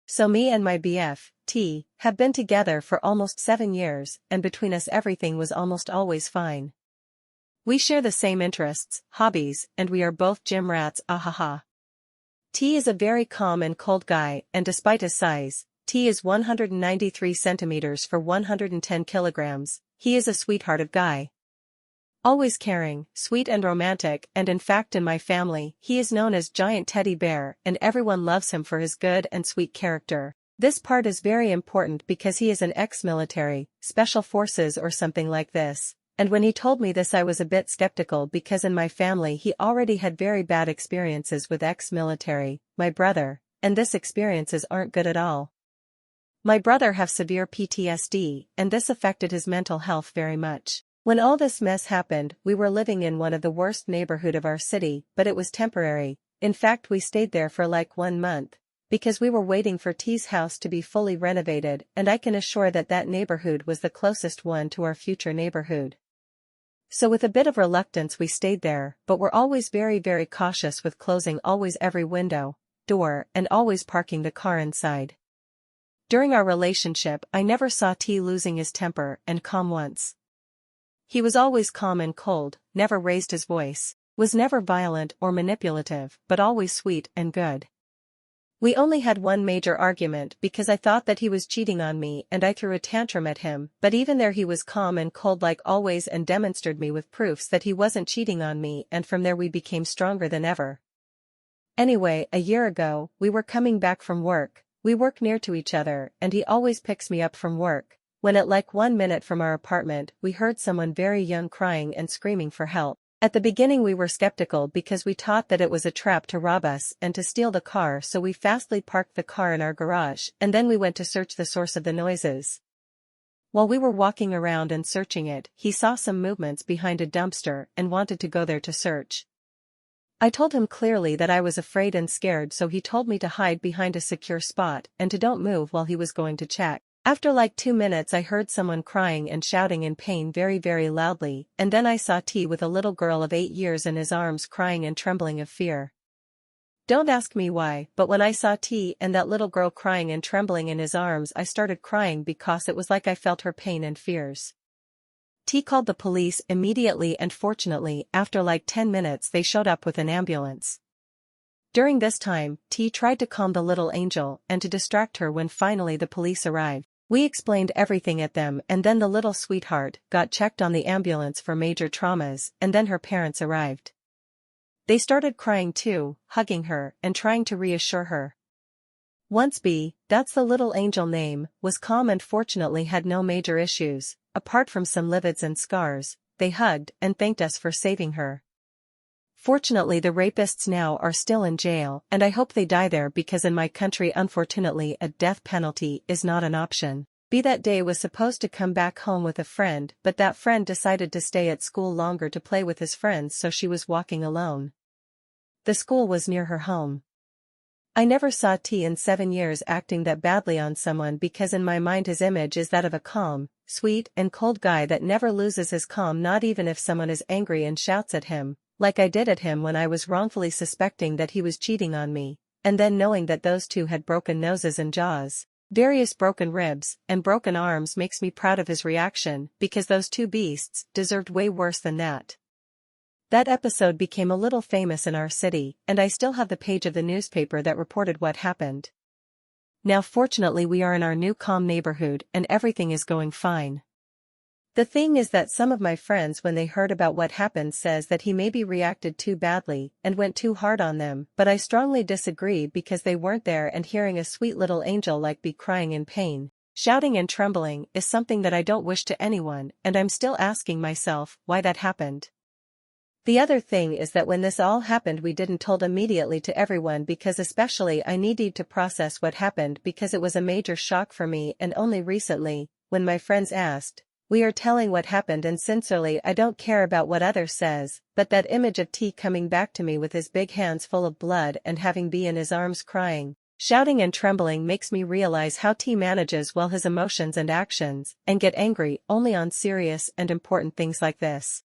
So me and my BF, T, have been together for almost 7 years, and between us everything was almost always fine. We share the same interests, hobbies, and we are both gym rats, ahaha. T is a very calm and cold guy, and despite his size, T is 193 centimeters for 110 kilograms, he is a sweetheart of guy. Always caring, sweet and romantic, and in fact in my family, he is known as Giant Teddy Bear and everyone loves him for his good and sweet character. This part is very important because he is an ex-military, special forces or something like this, and when he told me this I was a bit skeptical because in my family he already had very bad experiences with ex-military, my brother, and this experiences aren't good at all. My brother have severe PTSD, and this affected his mental health very much. When all this mess happened, we were living in one of the worst neighborhood of our city, but it was temporary. In fact, we stayed there for like 1 month, because we were waiting for T's house to be fully renovated, and I can assure that that neighborhood was the closest one to our future neighborhood. So with a bit of reluctance we stayed there, but we're always very cautious with closing always every window, door, and always parking the car inside. During our relationship I never saw T losing his temper and calm once. He was always calm and cold, never raised his voice, was never violent or manipulative, but always sweet and good. We only had one major argument because I thought that he was cheating on me and I threw a tantrum at him, but even there he was calm and cold like always and demonstrated me with proofs that he wasn't cheating on me, and from there we became stronger than ever. Anyway, a year ago, we were coming back from work, we work near to each other and he always picks me up from work. When at like 1 minute from our apartment we heard someone very young crying and screaming for help. At the beginning we were skeptical because we thought that it was a trap to rob us and to steal the car, so we fastly parked the car in our garage and then we went to search the source of the noises. While we were walking around and searching it, he saw some movements behind a dumpster and wanted to go there to search. I told him clearly that I was afraid and scared, so he told me to hide behind a secure spot and to don't move while he was going to check. After like 2 minutes I heard someone crying and shouting in pain very loudly, and then I saw T with a little girl of 8 years in his arms crying and trembling of fear. Don't ask me why, but when I saw T and that little girl crying and trembling in his arms I started crying because it was like I felt her pain and fears. T called the police immediately and fortunately after like 10 minutes they showed up with an ambulance. During this time, T tried to calm the little angel and to distract her when finally the police arrived. We explained everything at them and then the little sweetheart got checked on the ambulance for major traumas and then her parents arrived. They started crying too, hugging her and trying to reassure her. Once B, that's the little angel name, was calm and fortunately had no major issues, apart from some livids and scars. They hugged and thanked us for saving her. Fortunately the rapists now are still in jail and I hope they die there because in my country unfortunately a death penalty is not an option. B that day was supposed to come back home with a friend, but that friend decided to stay at school longer to play with his friends, so she was walking alone. The school was near her home. I never saw T in 7 years acting that badly on someone because in my mind his image is that of a calm, sweet and cold guy that never loses his calm, not even if someone is angry and shouts at him, like I did at him when I was wrongfully suspecting that he was cheating on me, and then knowing that those two had broken noses and jaws, various broken ribs, and broken arms makes me proud of his reaction because those two beasts deserved way worse than that. That episode became a little famous in our city, and I still have the page of the newspaper that reported what happened. Now fortunately we are in our new calm neighborhood and everything is going fine. The thing is that some of my friends when they heard about what happened says that he maybe reacted too badly and went too hard on them, but I strongly disagree because they weren't there, and hearing a sweet little angel like be crying in pain, shouting and trembling is something that I don't wish to anyone, and I'm still asking myself why that happened. The other thing is that when this all happened we didn't told immediately to everyone because especially I needed to process what happened because it was a major shock for me, and only recently, when my friends asked, we are telling what happened, and sincerely I don't care about what others says, but that image of T coming back to me with his big hands full of blood and having B in his arms crying, shouting and trembling makes me realize how T manages well his emotions and actions, and get angry only on serious and important things like this.